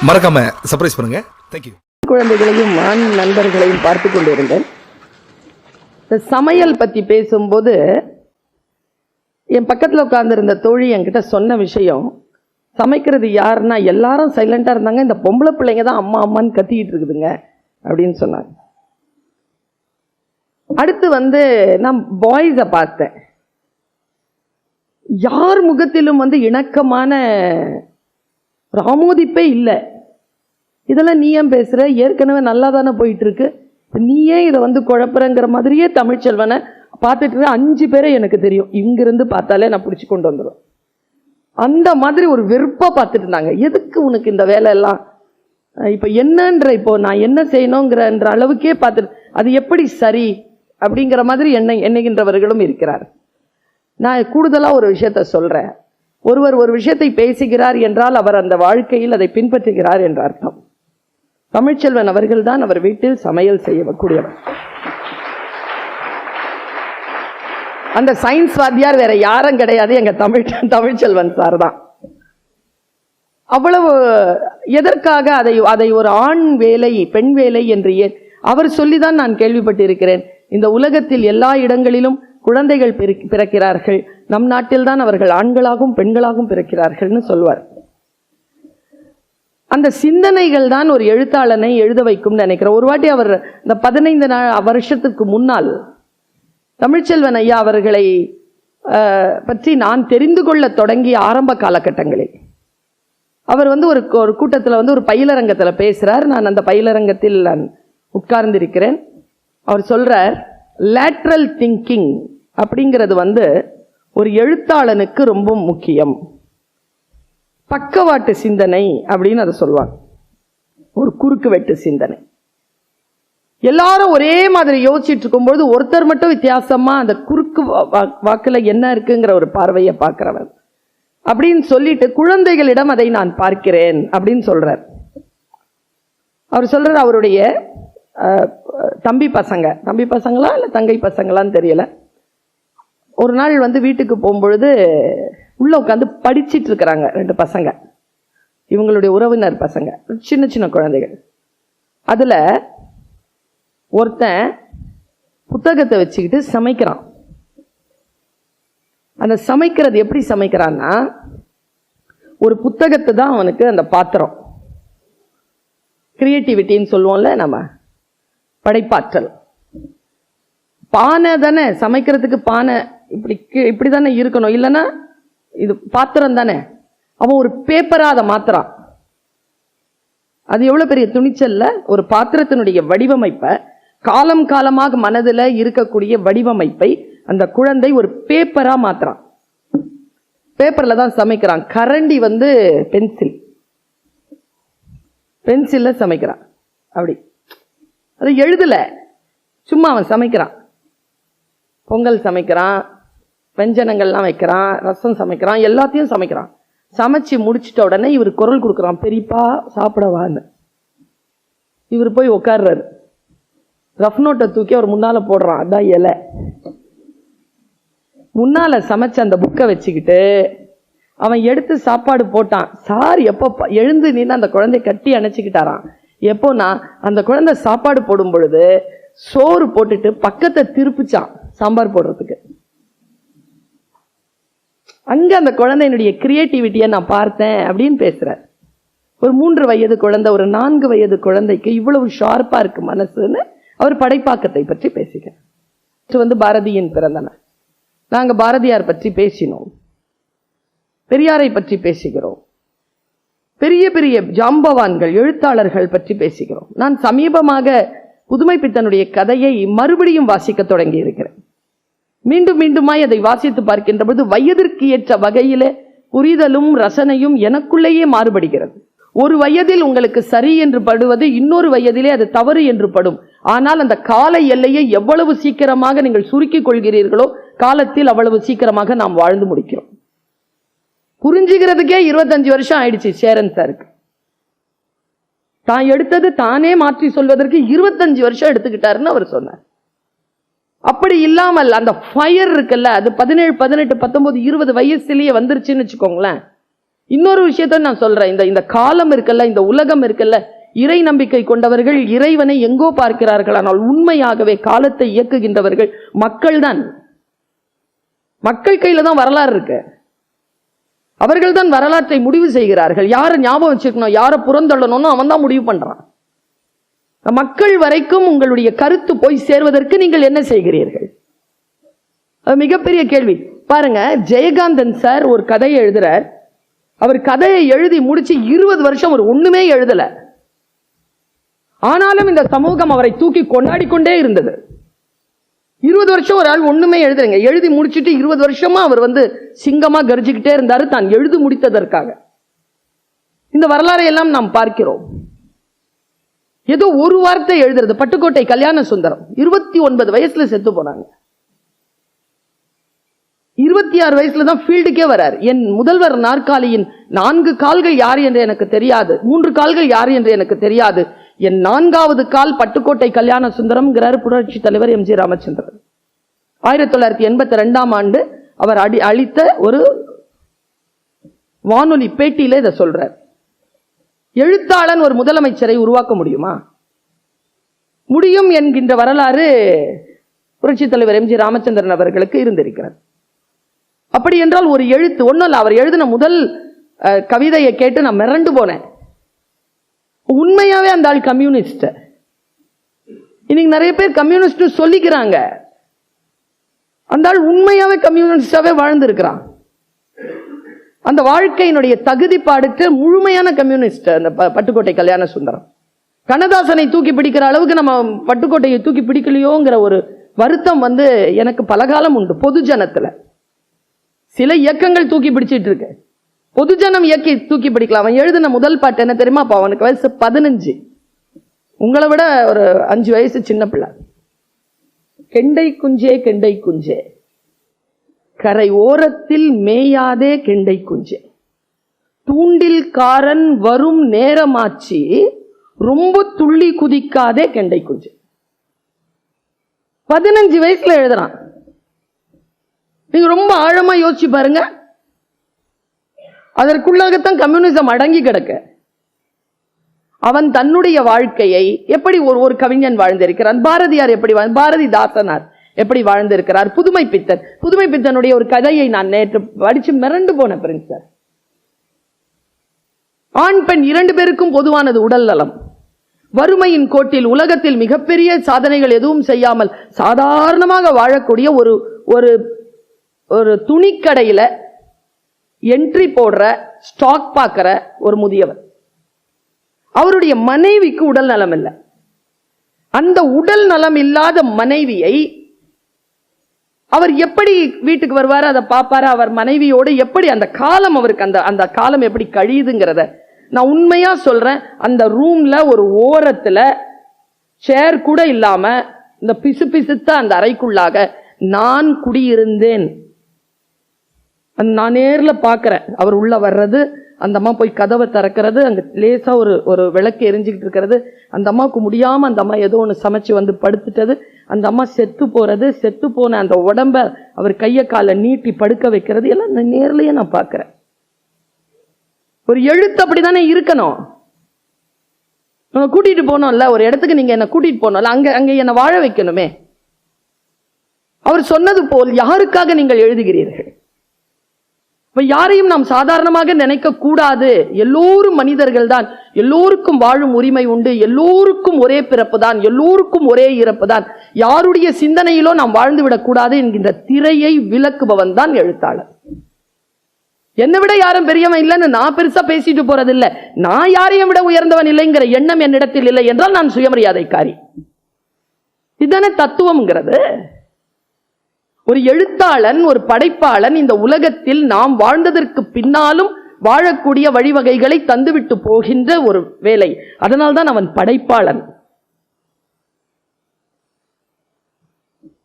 மறக்காம சர்ப்ரைஸ் பண்ணுங்க. தேங்க்யூ. குழந்தைகளையும் ஆண் நண்பர்களையும் பார்த்து கொண்டிருந்தேன். இந்த சமையல் பற்றி பேசும்போது என் பக்கத்தில் உட்கார்ந்துருந்த தோழி என்கிட்ட சொன்ன விஷயம், சமைக்கிறது யாருன்னா எல்லாரும் சைலண்டாக இருந்தாங்க, இந்த பொம்பளை பிள்ளைங்க தான் அம்மா அம்மான்னு கத்திக்கிட்டு இருக்குதுங்க அப்படின்னு சொன்னாங்க. அடுத்து நான் பாய்ஸை பார்த்தேன். யார் முகத்திலும் இணக்கமான ஆமோதிப்பே இல்லை. இதெல்லாம் நீ ஏன் பேசுகிற, ஏற்கனவே நல்லா தானே போயிட்டு இருக்கு, நீ ஏன் இதை குழப்பறங்கிற மாதிரியே தமிழ்ச்செல்வனை பார்த்துட்டு 5 பேரை எனக்கு தெரியும், இங்கிருந்து பார்த்தாலே நான் பிடிச்சி கொண்டு வந்துடுவேன். அந்த மாதிரி ஒரு வெறுப்பாக பார்த்துட்டு இருந்தாங்க. எதுக்கு உனக்கு இந்த வேலை எல்லாம், இப்போ என்னன்ற, இப்போ நான் என்ன செய்யணுங்கிற அளவுக்கே பார்த்துட்டு அது எப்படி சரி அப்படிங்கிற மாதிரி எண்ணுகின்றவர்களும் இருக்கிறார். நான் கூடுதலாக ஒரு விஷயத்த சொல்கிறேன். ஒருவர் ஒரு விஷயத்தை பேசுகிறார் என்றால் அவர் அந்த வாழ்க்கையில் அதை பின்பற்றுகிறார் என்ற அர்த்தம். தமிழ்ச்செல்வன் அவர்கள் தான் அவர் வீட்டில் சமையல் செய்யக்கூடியவர். அந்த சயின்ஸ் வாத்தியார் வேற யாரும் கிடையாது, எங்க தமிழ்ச்செல்வன் சார் தான். அவ்வளவு எதற்காக அதை ஒரு ஆண் வேலை பெண் வேலை என்று அவர் சொல்லிதான் நான் கேள்விப்பட்டிருக்கிறேன். இந்த உலகத்தில் எல்லா இடங்களிலும் குழந்தைகள் பிறக்கிறார்கள், நம் நாட்டில் தான் அவர்கள் ஆண்களாகவும் பெண்களாகவும் பிறக்கிறார்கள்னு சொல்வார். அந்த சிந்தனைகள் தான் ஒரு எழுத்தாளனை எழுத வைக்கும் நினைக்கிறேன். ஒரு வாட்டி அவர் இந்த 15 வருஷத்துக்கு முன்னால் தமிழ்ச்செல்வன் ஐயா அவர்களை பற்றி நான் தெரிந்து கொள்ள தொடங்கிய ஆரம்ப காலகட்டங்களில் அவர் ஒரு கூட்டத்தில் ஒரு பயிலரங்கத்தில் பேசுகிறார். நான் அந்த பயிலரங்கத்தில் நான் உட்கார்ந்திருக்கிறேன். அவர் சொல்றார், லேட்ரல் திங்கிங் அப்படிங்கிறது ஒரு எழுத்தாளனுக்கு ரொம்ப முக்கியம். பக்கவாட்டு சிந்தனை அப்படின்னு அதை சொல்லுவாங்க. ஒரு குறுக்கு வெட்டு சிந்தனை. எல்லாரும் ஒரே மாதிரி யோசிச்சுட்டு இருக்கும்போது ஒருத்தர் மட்டும் வித்தியாசமா அந்த குறுக்கு வாக்குல என்ன இருக்குங்கிற ஒரு பார்வையை பார்க்கிறவர் அப்படின்னு சொல்லிட்டு, குழந்தைகளிடம் அதை நான் பார்க்கிறேன் அப்படின்னு சொல்றார். அவர் சொல்றார், அவருடைய தம்பி பசங்களா இல்லை தங்கை பசங்களான்னு தெரியல, ஒரு நாள் வீட்டுக்கு போகும்பொழுது உள்ள உட்காந்து படிச்சிட்டு இருக்கிறாங்க 2 பசங்க, இவங்களுடைய உறவினர் பசங்க, சின்ன சின்ன குழந்தைகள். அதுல ஒருத்தன் புத்தகத்தை வச்சுக்கிட்டு சமைக்கிறான். அந்த சமைக்கிறது எப்படி சமைக்கிறான்னா, ஒரு புத்தகத்தை தான் அவனுக்கு அந்த பாத்திரம், கிரியேட்டிவிட்டின்னு சொல்லுவோம்ல நம்ம, படைப்பாற்றல். பானை தானே சமைக்கிறதுக்கு, பானை இப்படி தானே இருக்கணும், இல்லைன்னா இது பாத்திரம் தானே. அவன் ஒரு பேப்பரா அதை மாத்துறான். அது எவ்வளவு பெரிய துணிச்சல்ல, ஒரு பாத்திரத்தினுடைய வடிவமைப்பை, காலம் காலமாக மனதில் இருக்கக்கூடிய வடிவமைப்பை அந்த குழந்தை ஒரு பேப்பரா மாத்துறான். பேப்பர்ல தான் சமைக்கிறான். கரண்டி பென்சில்ல சமைக்கிறான். அப்படி அது எழுதல, சும்மா அவன் சமைக்கிறான். பொங்கல் சமைக்கிறான், வெஞ்சனங்கள்லாம் வைக்கிறான், ரசம் சமைக்கிறான், எல்லாத்தையும் சமைக்கிறான். சமைச்சு முடிச்சிட்ட உடனே இவர் குரல் கொடுக்குறான், பெரியப்பா சாப்பிடவான்னு. இவர் போய் உட்கார்றாரு, ரஃப் நோட்டை தூக்கி அவர் முன்னால போடுறான். அதான் இலை. முன்னால சமைச்ச அந்த புக்கை வச்சுக்கிட்டு அவன் எடுத்து சாப்பாடு போட்டான். சார் எப்போ எழுந்து நின்று அந்த குழந்தை கட்டி அணைச்சிக்கிட்டாரான். எப்போனா அந்த குழந்தை சாப்பாடு போடும் பொழுது சோறு போட்டுட்டு பக்கத்தை திருப்பிச்சான் சாம்பார் போடுறதுக்கு. அங்க அந்த குழந்தையினுடைய கிரியேட்டிவிட்டியை நான் பார்த்தேன் அப்படின்னு பேசுறார். ஒரு 3 வயது குழந்தை, ஒரு 4 வயது குழந்தைக்கு இவ்வளவு ஷார்ப்பா இருக்கு மனசுன்னு அவர் படைப்பாக்கத்தை பற்றி பேசுகிறார். பாரதியின் பிறந்தநாள். நாங்க பாரதியார் பற்றி பேசினோம், பெரியாரை பற்றி பேசுகிறோம், பெரிய பெரிய ஜாம்பவான்கள் எழுத்தாளர்கள் பற்றி பேசுகிறோம். நான் சமீபமாக புதுமை பித்தனுடைய கதையை மறுபடியும் வாசிக்க தொடங்கி இருக்கிறேன். மீண்டும் மீண்டுமாய் அதை வாசித்து பார்க்கின்ற பொழுது வயதிற்கு ஏற்ற வகையிலே புரிதலும் ரசனையும் எனக்குள்ளேயே மாறுபடுகிறது. ஒரு வயதில் உங்களுக்கு சரி என்று படுவது இன்னொரு வயதிலே அது தவறு என்று படும். ஆனால் அந்த கால எல்லையை எவ்வளவு சீக்கிரமாக நீங்கள் சுருக்கிக் கொள்கிறீர்களோ காலத்தில் அவ்வளவு சீக்கிரமாக நாம் வாழ்ந்து முடிக்கிறோம். புரிஞ்சுக்கிறதுக்கே 25 வருஷம் ஆயிடுச்சு சேரன் சாருக்கு. தான் எடுத்தது தானே மாற்றி சொல்வதற்கு 25 வருஷம் எடுத்துக்கிட்டாருன்னு அவர் சொன்னார். அப்படி இல்லாமல் அந்த ஃபயர் இருக்குல்ல, அது 17, 18, 19, 20 வயசுலயே வந்துருச்சுன்னு வச்சுக்கோங்களேன். இன்னொரு விஷயத்த நான் சொல்றேன், இந்த காலம் இருக்குல்ல, இந்த உலகம் இருக்குல்ல, இறை நம்பிக்கை கொண்டவர்கள் இறைவனை எங்கோ பார்க்கிறார்கள். ஆனால் உண்மையாகவே காலத்தை இயக்குகின்றவர்கள் மக்கள் தான். மக்கள் கையில தான் வரலாறு இருக்கு. அவர்கள் தான் வரலாற்றை முடிவு செய்கிறார்கள். யாரை ஞாபகம் வச்சுக்கணும், யாரை புறந்தள்ளணும்னு அவன் தான் முடிவு பண்றான். மக்கள் வரைக்கும் உங்களுடைய கருத்து போய் சேர்வதற்கு நீங்கள் என்ன செய்கிறீர்கள்? அது மிகப்பெரிய கேள்வி. பாருங்க, ஜெயகாந்தன் சார் ஒரு கதையை எழுதுறார். அவர் கதையை எழுதி முடிச்சு 20 வருஷம் ஒரு ஒண்ணுமே எழுதல. ஆனாலும் இந்த சமூகம் அவரை தூக்கி கொண்டாடி கொண்டே இருந்தது. 20 வருஷம் ஒரு ஆள் ஒண்ணுமே எழுதுறங்க, எழுதி முடிச்சுட்டு 20 வருஷமா அவர் சிங்கமா கர்ஜிக்கிட்டே இருந்தாரு தான் எழுதி முடித்ததற்காக. இந்த வரலாறை எல்லாம் நாம் பார்க்கிறோம். ஏதோ ஒரு வார்த்தை எழுதுறது. பட்டுக்கோட்டை கல்யாண சுந்தரம் 29 வயசுல செத்து போனாங்க. 26 வயசுல தான் ஃபீல்டுக்கே வரார். என் முதல்வர் நாற்காலியின் 4 கால்கள் யார் என்று எனக்கு தெரியாது, 3 கால்கள் யார் என்று எனக்கு தெரியாது, என் 4வது கால் பட்டுக்கோட்டை கல்யாண சுந்தரம்ங்கிறார் புரட்சி தலைவர் எம்.ஜி. ராமச்சந்திரன். 1982ஆம் ஆண்டு அவர் அளித்த ஒரு வானொலி பேட்டியில இதை சொல்றார். எழுத்தாளன் ஒரு முதலமைச்சரை உருவாக்க முடியுமா? முடியும் என்கின்ற வரலாறு புரட்சி தலைவர் எம்.ஜி. ராமச்சந்திரன் அவர்களுக்கு இருந்திருக்கிறது. அப்படி என்றால் ஒரு எழுத்து ஒன்னும் இல்ல. அவர் எழுதின முதல் கவிதையை கேட்டு நான் மிரண்டு போனேன். உண்மையாவே அந்த ஆள் கம்யூனிஸ்ட். இன்னைக்கு நிறைய பேர் கம்யூனிஸ்ட் சொல்லிக்கிறாங்க. அந்த ஆள் உண்மையாவே கம்யூனிஸ்டாவே வாழ்ந்திருக்கிறான். அந்த வாழ்க்கையினுடைய தகுதி பாடுக்கு முழுமையான கம்யூனிஸ்ட் அந்த பட்டுக்கோட்டை கல்யாண சுந்தரம். கண்ணதாசனை தூக்கி பிடிக்கிற அளவுக்கு நம்ம பட்டுக்கோட்டையை தூக்கி பிடிக்கலையோங்கிற ஒரு வருத்தம் எனக்கு பலகாலம் உண்டு. பொதுஜனத்துல சில இயக்கங்கள் தூக்கி பிடிச்சிட்டு இருக்கு, பொதுஜனம் இயக்கி தூக்கி பிடிக்கலாம். அவன் எழுதின முதல் பாட்டு என்ன தெரியுமா? அப்ப அவனுக்கு வயசு 15, உங்களை விட ஒரு 5 வயசு சின்ன பிள்ளை. கெண்டை குஞ்சே கெண்டை குஞ்சே, கரை ஓரத்தில் மேயாதே கெண்டை குஞ்சே, தூண்டில் காரன் வரும் நேரமாச்சு, ரொம்ப துள்ளி குதிக்காதே கெண்டை குஞ்சே. 15 வயசுல எழுதுறான். நீங்க ரொம்ப ஆழமா யோசிச்சு பாருங்க. அதற்குள்ளாகத்தான் கம்யூனிசம் அடங்கி கிடக்க. அவன் தன்னுடைய வாழ்க்கையை எப்படி ஒரு கவிஞன் வாழ்ந்திருக்கிறான். பாரதியார் எப்படி பாரதிதாசனார் எப்படி வாழ்ந்திருக்கிறார். புதுமை பித்தனுடைய ஒரு கதையை நான் நேற்று படிச்சு மிரண்டு போன பிரின்ஸ். ஆண் பெண் 2 பேருக்கும் பொதுவானது உடல் நலம். வறுமையின் கோட்டில் உலகத்தில் மிகப்பெரிய சாதனைகள் எதுவும் செய்யாமல் சாதாரணமாக வாழக்கூடிய ஒரு துணிக்கடையில என்ட்ரி போடுற, ஸ்டாக் பார்க்கிற ஒரு முதியவர். அவருடைய மனைவிக்கு உடல் நலம் இல்லை. அந்த உடல் நலம் இல்லாத மனைவியை அவர் எப்படி வீட்டுக்கு வருவாரு, அதை பார்ப்பாரு. அவர் மனைவியோடு எப்படி அந்த காலம் அவருக்கு அந்த காலம் எப்படி கழியுதுங்கிறத நான் உண்மையா சொல்றேன். அந்த ரூம்ல ஒரு ஓரத்துல சேர் கூட இல்லாம இந்த பிசு பிசுத்த அந்த அறைக்குள்ளாக நான் குடியிருந்தேன். நான் நேர்ல பாக்குறேன். அவர் உள்ள வர்றது, அந்த அம்மா போய் கதவை திறக்கிறது, அங்க லேசா ஒரு விளக்கு எரிஞ்சுக்கிட்டு இருக்கிறது, அந்த அம்மாவுக்கு முடியாம அந்த அம்மா ஏதோ ஒண்ணு சமைச்சு படுத்துட்டது, அந்த அம்மா செத்து போறது, செத்து போன அந்த உடம்ப அவர் கைய காலை நீட்டி படுக்க வைக்கிறது எல்லாம் நேர்லயே நான் பாக்குறேன். ஒரு எழுத்து அப்படித்தானே இருக்கணும். கூட்டிட்டு போனோம்ல ஒரு இடத்துக்கு, நீங்க என்ன கூட்டிட்டு போனோம்ல, அங்க என்ன வாழ வைக்கணுமே. அவர் சொன்னது போல் யாருக்காக நீங்கள் எழுதுகிறீர்கள்? யாரையும் நாம் சாதாரணமாக நினைக்க கூடாது. எல்லோரும் மனிதர்கள் தான், எல்லோருக்கும் வாழும் உரிமை உண்டு, எல்லோருக்கும் ஒரே பிறப்பு தான், எல்லோருக்கும் ஒரே இறப்பு தான், யாருடைய சிந்தனையிலோ நாம் வாழ்ந்து விடக் கூடாது என்கின்ற திரையை விளக்குபவன் தான் எழுத்தாளர். என்னை விட யாரும் பெரியவன் இல்லைன்னு நான் பெருசா பேசிட்டு போறதில்லை. நான் யாரையும் விட உயர்ந்தவன் இல்லைங்கிற எண்ணம் என்னிடத்தில் இல்லை என்றால் நான் சுயமரியாதைக்காரி. இதுதானே தத்துவம்ங்கிறது. ஒரு எழுத்தாளன், ஒரு படைப்பாளன் இந்த உலகத்தில் நாம் வாழ்ந்ததற்கு பின்னாலும் வாழக்கூடிய வழிவகைகளை தந்துவிட்டு போகின்ற ஒரு வேலை. அதனால்தான் அவன் படைப்பாளன்.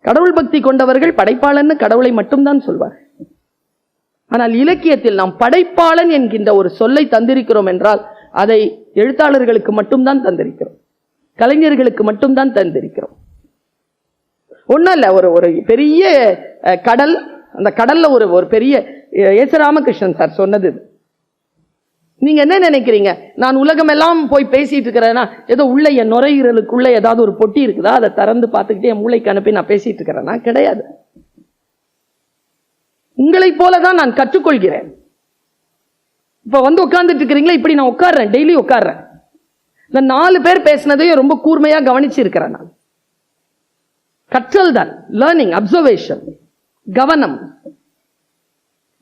கடவுள் பக்தி கொண்டவர்கள் படைப்பாளன் கடவுளை மட்டும்தான் சொல்வார். ஆனால் இலக்கியத்தில் நாம் படைப்பாளன் என்கின்ற ஒரு சொல்லை தந்திருக்கிறோம் என்றால் அதை எழுத்தாளர்களுக்கு மட்டும்தான் தந்திருக்கிறோம், கலைஞர்களுக்கு மட்டும்தான் தந்திருக்கிறோம். ஒன்னும் இல்ல, ஒரு பெரிய கடல், அந்த கடல்ல ஒரு பெரிய எஸ். ராமகிருஷ்ணன் சார் சொன்னது, நீங்க என்ன நினைக்கிறீங்க? நான் உலகமெல்லாம் போய் பேசிட்டு இருக்கிறேன்னா ஏதோ உள்ள என் நுரையீரலுக்குள்ள ஏதாவது ஒரு பொட்டி இருக்குதா, அதை திறந்து பார்த்துக்கிட்டே என் மூளைக்கு அனுப்பி நான் பேசிட்டு இருக்கிறேன்னா? கிடையாது. உங்களை போலதான் நான் கற்றுக்கொள்கிறேன். இப்ப வந்து உட்கார்ந்துட்டு இருக்கிறீங்களா, இப்படி நான் உட்கார்றேன், டெய்லி உட்கார்றேன். இந்த 4 பேர் பேசினதையும் ரொம்ப கூர்மையா கவனிச்சிருக்கிறேன். நான் கற்றல் தான், லேர்னிங், அப்சர்வேஷன், கவனம்.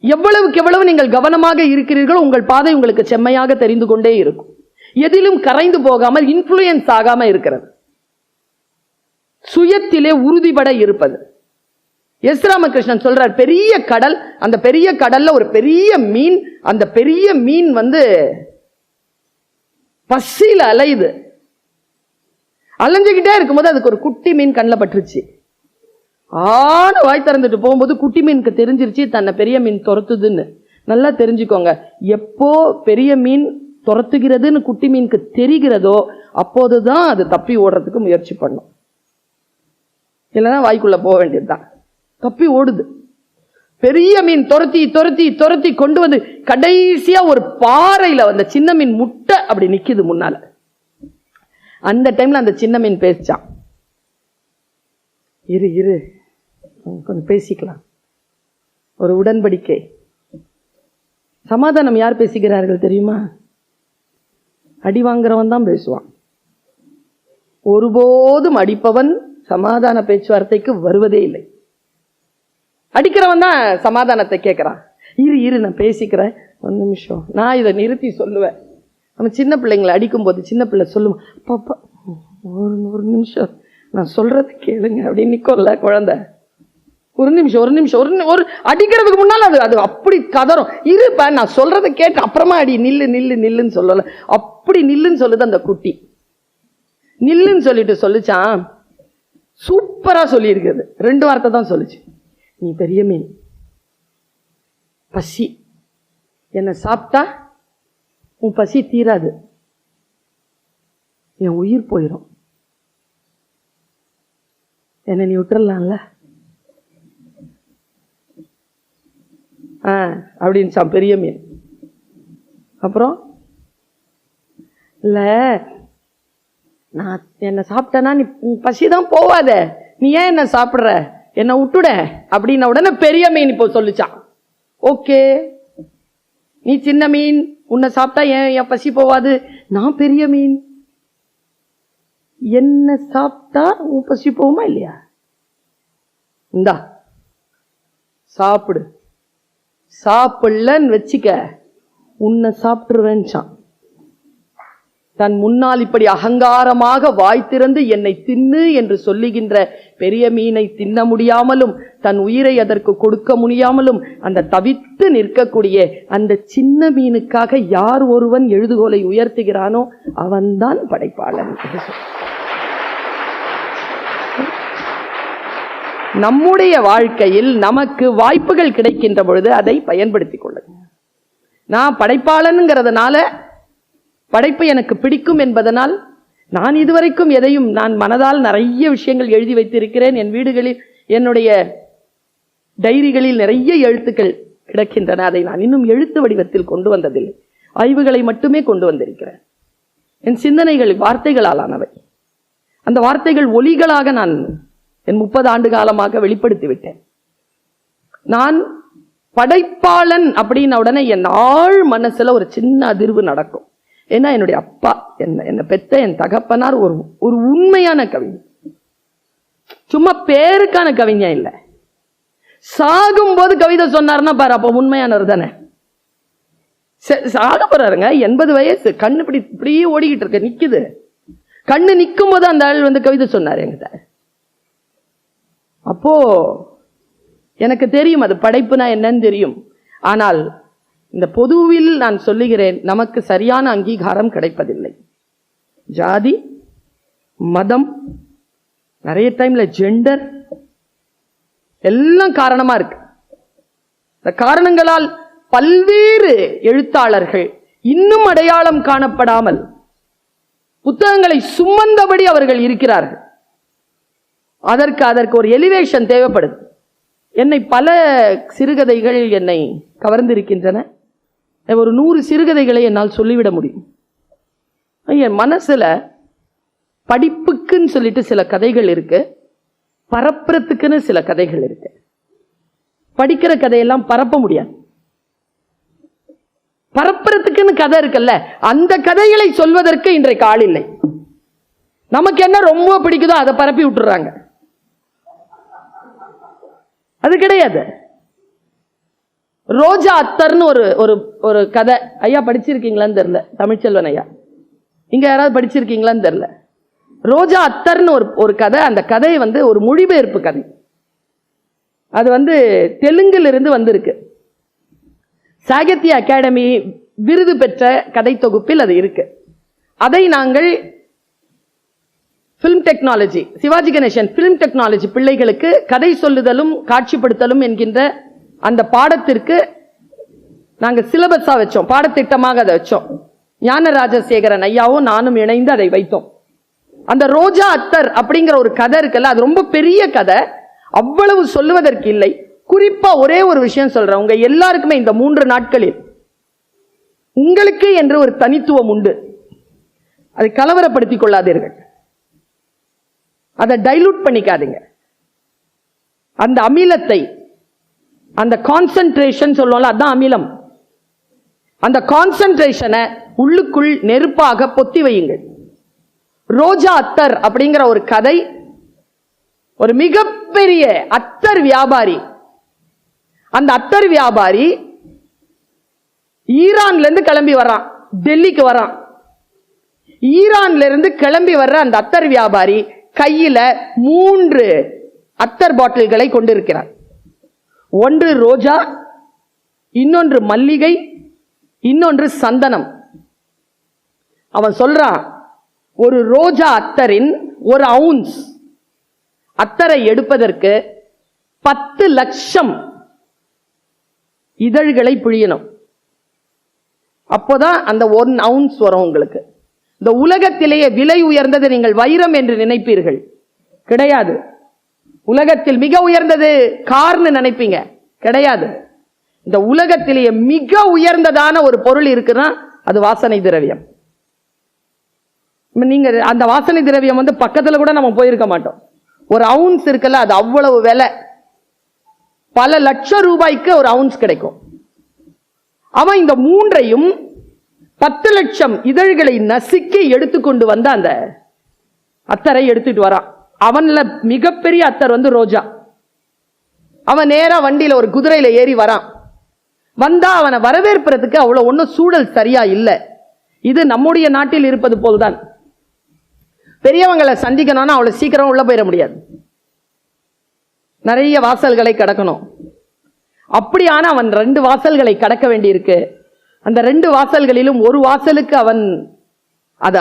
எவ்வளவுக்கு எவ்வளவு நீங்கள் கவனமாக இருக்கிறீர்களோ உங்கள் பாதை உங்களுக்கு செம்மையாக தெரிந்து கொண்டே இருக்கும். எதிலும் கரைந்து போகாமல், இன்ஃப்ளூயன்ஸ் ஆகாம இருக்கிறது. சுயத்திலே உறுதிபட இருப்பது. எஸ் ராமகிருஷ்ணன் சொல்றார், பெரிய கடல், அந்த பெரிய கடல்ல ஒரு பெரிய மீன், அந்த பெரிய மீன் பசியில அலையுது. அலைஞ்சுக்கிட்டே இருக்கும்போது அதுக்கு ஒரு குட்டி மீன் கண்ணில் பட்டுருச்சு. வாய் திறந்துட்டு போகும்போது குட்டி மீனுக்கு தெரிஞ்சிருச்சு தன்னை பெரிய மீன் துரத்துதுன்னு. நல்லா தெரிஞ்சுக்கோங்க, எப்போ பெரிய மீன் துரத்துகிறதுன்னு குட்டி மீனுக்கு தெரிகிறதோ அப்போதுதான் அது தப்பி ஓடுறதுக்கு முயற்சி பண்ணும். இல்லைன்னா வாய்க்குள்ள போக வேண்டியதுதான். தப்பி ஓடுது. பெரிய மீன் துரத்தி துரத்தி துரத்தி கொண்டு வந்து கடைசியா ஒரு பாறையில அந்த சின்ன மீன் முட்டை அப்படி நிக்குது முன்னால. அந்த டைம்ல அந்த சின்ன மீன் பேசிச்சான், இரு இரு கொஞ்சம் பேசிக்கலாம், ஒரு உடன்படிக்கை. சமாதானம் யார் பேசுகிறார்கள் தெரியுமா? அடி வாங்குறவன் தான் பேசுவான். ஒருபோதும் அடிப்பவன் சமாதான பேச்சுவார்த்தைக்கு வருவதே இல்லை. அடிக்கிறவன் தான் சமாதானத்தை கேட்கிறான். இரு இரு நான் பேசிக்கிறேன், 1 நிமிஷம். நான் இதை நிறுத்தி சொல்லுவேன். நம்ம சின்ன பிள்ளைங்களை அடிக்கும் போது சின்ன பிள்ளை சொல்லுவோம், பாப்பா ஒரு நிமிஷம் நான் சொல்றது கேளுங்க அப்படின்னு நிக்கோல்ல குழந்தை. ஒரு நிமிஷம் ஒரு அடிக்கிறதுக்கு முன்னால் அது அப்படி கதறும். இருப்ப நான் சொல்றதை கேட்டு அப்புறமா அடி, நில்லு நில்லு நில்லுன்னு சொல்லல, அப்படி நில்லுன்னு சொல்லுது அந்த குட்டி. நில்லுன்னு சொல்லிட்டு சொல்லிச்சான், சூப்பரா சொல்லி இருக்குது. 2 வார்த்தை தான் சொல்லிச்சு. நீ பெரிய மீன், பசி, என்ன சாப்பிட்டா உன் பசி தீராது, என் உயிர் போயிடும், என்ன நீ விட்டுறலாம்ல அப்படின்னு பெரிய மீன். அப்புறம் இல்ல நான் என்ன சாப்பிட்டேன்னா நீ பசிதான் போவாத, நீ ஏன் என்ன சாப்பிடுற, என்ன விட்டுட அப்படின்ன உடனே பெரிய மீன் இப்போ சொல்லிச்சான், ஓகே நீ சின்ன மீன், உன்னை சாப்பிட்டா என் பசி போவாது, நான் பெரிய மீன், என்ன சாப்பிட்டா உன் பசி போகுமா இல்லையா, இந்தா சாப்பிடு, சாப்பிடலன்னு வச்சுக்க உன்னை சாப்பிட்டுருவேன்ச்சான். தன் முன்னால் இப்படி அகங்காரமாக வாய் திறந்து என்னை தின்னு என்று சொல்லுகின்ற பெரிய மீனை தின்ன முடியாமலும் தன் உயிரை அதற்கு கொடுக்க முடியாமலும் அந்த தவித்து நிற்கக்கூடிய அந்த சின்ன மீனுக்காக யார் ஒருவன் எழுதுகோலை உயர்த்துகிறானோ அவன்தான் படைப்பாளன். நம்முடைய வாழ்க்கையில் நமக்கு வாய்ப்புகள் கிடைக்கின்ற பொழுது அதை பயன்படுத்திக் கொள்ளுங்க. நான் படைப்பாளனுங்கிறதுனால, படைப்பு எனக்கு பிடிக்கும் என்பதனால், நான் இதுவரைக்கும் எதையும் நான் மனதால் நிறைய விஷயங்கள் எழுதி வைத்திருக்கிறேன். என் வீடுகளில் என்னுடைய டைரிகளில் நிறைய எழுத்துக்கள் கிடக்கின்றன. அதை நான் இன்னும் எழுத்து வடிவத்தில் கொண்டு வந்ததில்லை, ஆய்வுகளை மட்டுமே கொண்டு வந்திருக்கிறேன். என் சிந்தனைகள் வார்த்தைகளால் ஆனவை. அந்த வார்த்தைகள் ஒலிகளாக நான் என் 30 ஆண்டு காலமாக வெளிப்படுத்தி விட்டேன். நான் படைப்பாளன் அப்படின்ன உடனே என் ஆழ் மனசுல ஒரு சின்ன அதிர்வு நடக்கும். ஏன்னா என்னுடைய அப்பா, என்னை பெத்த என் தகப்பனார் ஒரு உண்மையான கவிஞர், சும்மா பேருக்கான கவிஞன் இல்லை. சாகும் போது கவிதை சொன்னார்னா பாரு, அப்ப உண்மையானவர் தானே. சாக போறாருங்க, 80 வயசு, கண்ணு இப்படியே ஓடிக்கிட்டு இருக்க, நிக்குது. கண்ணு நிக்கும் போது அந்த ஆள் கவிதை சொன்னார் என்கிட்ட. அப்போ எனக்கு தெரியும் அது படைப்புனா என்னன்னு தெரியும். ஆனால் இந்த பொதுவில் நான் சொல்லுகிறேன், நமக்கு சரியான அங்கீகாரம் கிடைப்பதில்லை. ஜாதி, மதம், நிறைய டைம்ல ஜெண்டர் எல்லாம் காரணமா இருக்கு. இந்த காரணங்களால் பல்வேறு எழுத்தாளர்கள் இன்னும் அடையாளம் காணப்படாமல் புத்தகங்களை சுமந்தபடி அவர்கள் இருக்கிறார்கள். அதற்கு ஒரு எலிவேஷன் தேவைப்படுது. என்னை பல சிறுகதைகள் என்னை கவர்ந்திருக்கின்றன, ஒரு 100 சிறுகதைகளை என்னால் சொல்லிவிட முடியும். என் மனசுல படிப்புக்குன்னு சொல்லிட்டு சில கதைகள் இருக்கு, பரப்புறதுக்குன்னு சில கதைகள் இருக்கு. படிக்கிற கதையெல்லாம் பரப்ப முடியாது. பரப்புறதுக்குன்னு கதை இருக்குல்ல, அந்த கதைகளை சொல்வதற்கு இன்றைக்கு ஆள் இல்லை. நமக்கு என்ன ரொம்ப பிடிக்குதோ அதை பரப்பி விட்டுறாங்க. அது கிடையாது. ரோஜா அத்தர்னு ஒரு கதை, ஐயா படிச்சிருக்கீங்களான்னு தெரியல, தமிழ்ச்செல்வன் ஐயா இங்க யாராவது படிச்சிருக்கீங்களான்னு தெரியல. ரோஜா அத்தர்னு ஒரு கதை. அந்த கதை ஒரு மொழிபெயர்ப்பு கதை. அது தெலுங்குல இருந்து வந்திருக்கு. சாகித்ய அகாடமி விருது பெற்ற கதை தொகுப்பில் அது இருக்கு. அதை நாங்கள் film technology, Sivaji Ganesan film technology பிள்ளைகளுக்கு கதை சொல்லுதலும் காட்சிப்படுத்தலும் என்கின்ற அந்த பாடத்திற்கு நாங்கள் சிலபஸா வச்சோம், பாடத்திட்டமாக அதை வச்சோம். ஞான ராஜசேகரன் ஐயாவும் நானும் இணைந்து அதை வைத்தோம். அந்த ரோஜா அத்தர் அப்படிங்கிற ஒரு கதை இருக்குல்ல, அது ரொம்ப பெரிய கதை, அவ்வளவு சொல்லுவதற்கு இல்லை. குறிப்பா ஒரே ஒரு விஷயம் சொல்றேன். உங்க எல்லாருக்குமே இந்த 3 நாட்களில் உங்களுக்கு என்று ஒரு தனித்துவம் உண்டு. அதை கலவரப்படுத்திக் கொள்ளாதீர்கள், அதை டைலூட் பண்ணிக்காதீங்க. அந்த அமிலத்தை, அந்த கான்சென்ட்ரேஷன் சொல்லுவோம்ல, அதான் அமிலம். அந்த கான்சென்ட்ரேஷனை உள்ளுக்குள் நெருப்பாக பொத்தி வையுங்கள். ரோஜா அத்தர் அப்படிங்கிற ஒரு கதை. ஒரு மிகப்பெரிய அத்தர் வியாபாரி. அந்த அத்தர் வியாபாரி ஈரான்ல இருந்து கிளம்பி வர்றான், டெல்லிக்கு வரான். ஈரான்ல இருந்து கிளம்பி வர்ற அந்த அத்தர் வியாபாரி கையில 3 அத்தர் பாட்டில்களை கொண்டிருக்கிறார். ஒன்று ரோஜா, இன்னொன்று மல்லிகை, இன்னொன்று சந்தனம். அவன் சொல்றான், ஒரு ரோஜா அத்தரின் 1 அவுன்ஸ் அத்தரை எடுப்பதற்கு 10 லட்சம் இதழ்களை பிழியணும். அப்போதான் அந்த 1 அவுன்ஸ் வரும் உங்களுக்கு. இந்த உலகத்திலேயே விலை உயர்ந்தது நீங்கள் வைரம் என்று நினைப்பீர்கள், கிடையாது. உலகத்தில் மிக உயர்ந்தது கார்னு நினைப்பீங்க, கிடையாது. இந்த உலகத்திலேயே மிக உயர்ந்ததான ஒரு பொருள் இருக்குன்னா அது வாசனை திரவியம். நீங்க அந்த வாசனை திரவியம் பக்கத்துல கூட நம்ம போயிருக்க மாட்டோம். 1 அவுன்ஸ் இருக்குல்ல, அது அவ்வளவு விலை. பல லட்சம் ரூபாய்க்கு 1 அவுன்ஸ் கிடைக்கும். அவன் இந்த 3ஐயும் 10 லட்சம் இதழ்களை நசுக்கி எடுத்துக்கொண்டு வந்த அந்த அத்தரை எடுத்துட்டு வரான். அவன்ல மிகப்பெரிய அத்தர் ரோஜா. அவன் நேரா வண்டியில ஒரு குதிரையில ஏறி வரான். வந்தா அவனை வரவேற்பதற்கு அவ்வளவு ஒன்னும் சூழல் சரியா இல்லை. இது நம்முடைய நாட்டில் இருப்பது போல்தான். பெரியவங்களை சந்திக்கணும்னா அவ்வளவு சீக்கிரம் உள்ள போயிட முடியாது, நிறைய வாசல்களை கடக்கணும். அப்படியான அவன் 2 வாசல்களை கடக்க வேண்டி இருக்கு. அந்த 2 வாசல்களிலும் ஒரு வாசலுக்கு அவன் அந்த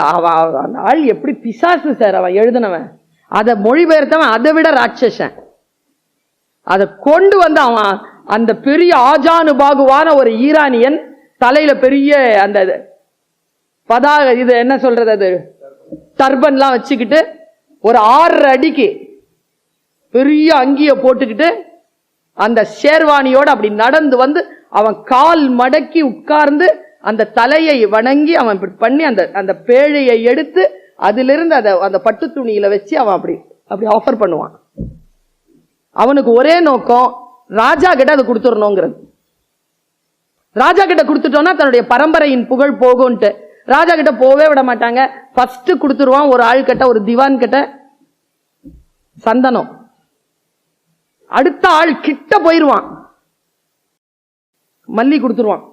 ஆள் எப்படி பிசாசு சார் அவன் எழுதினவன், அதை மொழிபெயர்த்தவன் அதை விட ராட்சசன். அதை கொண்டு அவன் அந்த பெரிய ஆஜானுபாகுவான ஒரு ஈரானியன், தலையில பெரிய அந்த பதாக இது என்ன சொல்றது, அது டர்பன்லாம் வச்சுக்கிட்டு, ஒரு 6 அடிக்கு பெரிய அங்கிய போட்டுக்கிட்டு அந்த ஷேர்வானியோட அப்படி நடந்து அவன் கால் மடக்கி உட்கார்ந்து அந்த தலையை வணங்கி அவன் இப்படி பண்ணி அந்த பேழையை எடுத்து அதிலிருந்து அந்த பட்டு துணியில வச்சு அவன் அப்படி ஆஃபர் பண்ணுவான். அவனுக்கு ஒரே நோக்கம், ராஜா கிட்ட அதை கொடுத்துடணுங்கிறது. ராஜா கிட்ட கொடுத்துட்டோம்னா தன்னுடைய பரம்பரையின் புகழ் போகும்ட்டு. ராஜா கிட்ட போவே விட மாட்டாங்க. ஃபர்ஸ்ட் கொடுத்துருவான் ஒரு ஆள் கிட்ட, ஒரு திவான் கிட்ட சந்தனம். அடுத்த ஆள் கிட்ட போயிருவான், மல்லி கொடுத்துருவான்.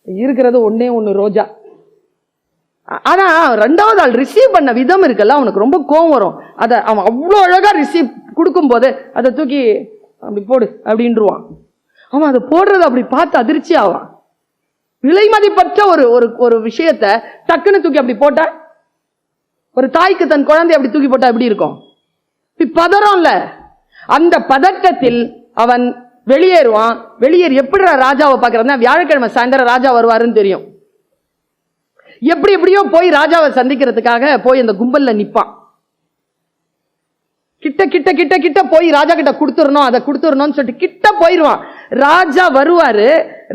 இருக்கிறது 1 ரோஜா. ஆனா 2வது ஆள் ரிசீவ் பண்ண விதம் இருக்குல்ல, அவனுக்கு ரொம்ப கோவம் வரும். அதை அவன் அவ்வளோ அழகா ரிசீவ் கொடுக்கும் போது அதை தூக்கி அப்படி போடு அப்படின்றான். அவன் அதை போடுறது அப்படி பார்த்து அதிர்ச்சி ஆவான். விலை மதிப்பற்ற ஒரு விஷயத்தை டக்குன்னு தூக்கி அப்படி போட்ட, ஒரு தாய்க்கு தன் குழந்தை அப்படி தூக்கி போட்டா எப்படி இருக்கும்? பதறம்ல. அந்த பதட்டத்தில் அவன் வெளியேறுவான். வெளியேறி எப்படி ராஜாவை பார்க்கறதுனா, வியாழக்கிழமை சாயந்தரம் ராஜா வருவாருன்னு தெரியும். எப்படியோ போய் ராஜாவை சந்திக்கிறதுக்காக போய் அந்த கும்பல்ல நிப்பான். கிட்ட கிட்ட கிட்ட கிட்ட போய் ராஜா கிட்ட கொடுத்துடணும், அதை கொடுத்துடணும்னு சொல்லிட்டு கிட்ட போயிருவான். ராஜா வருவாரு.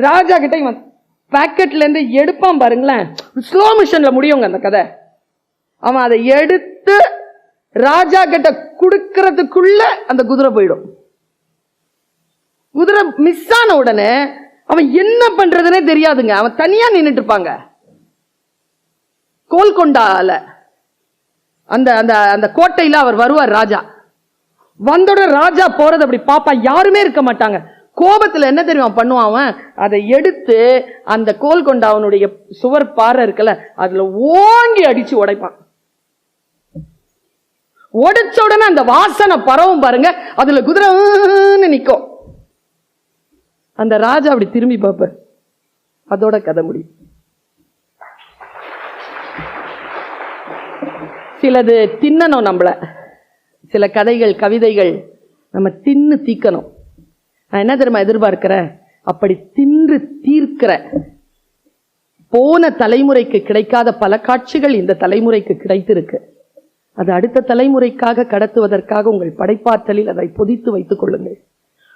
ராஜா கிட்ட இவன் பாக்கெட்ல இருந்து எடுப்பான் பாருங்களேன், ஸ்லோ மிஷன்ல முடியுங்க அந்த கதை. அவன் அதை எடுத்து ராஜா கிட்ட குடுக்கறதுக்குள்ள அந்த குதிரை போயிடும். குதிரை மிஸ் ஆன உடனே அவன் என்ன பண்றதுன்னே தெரியாதுங்க. அவன் தனியா நின்னுட்டு இருப்பாங்க. கோல்கொண்டால அந்த அந்த அந்த கோட்டையில அவர் வருவார். ராஜா வந்தோட ராஜா போறது அப்படி பாப்பா, யாருமே இருக்க மாட்டாங்க. கோபத்துல என்ன தெரியுமா பண்ணுவான் அவன், அதை எடுத்து அந்த கோல்கொண்டா அவனுடைய சுவர் பாறை இருக்குல்ல, அதுல ஓங்கி அடிச்சு உடைப்பான். உடைச்ச உடனே அந்த வாசனை பரவும் பாருங்க, அதுல குதிரை நிக்கும். அந்த ராஜா அப்படி திரும்பி பார்ப்பார். அதோட கதை முடியும். சிலது தின்னணும் நம்மள, சில கதைகள் கவிதைகள் நம்ம தின்னு தீக்கணும். நான் என்ன தெரியுமா எதிர்பார்க்கிறேன், அப்படி தின்று தீர்க்கிற போன தலைமுறைக்கு கிடைக்காத பல காட்சிகள் இந்த தலைமுறைக்கு கிடைத்திருக்கு. அது அடுத்த தலைமுறைக்காக கடத்துவதற்காக உங்கள் படைப்பாற்றலில் அதை பொதித்து வைத்துக் கொள்ளுங்கள்,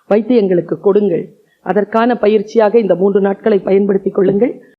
வைத்து எங்களுக்கு கொடுங்கள். அதற்கான பயிற்சியாக இந்த 3 நாட்களை பயன்படுத்திக் கொள்ளுங்கள்.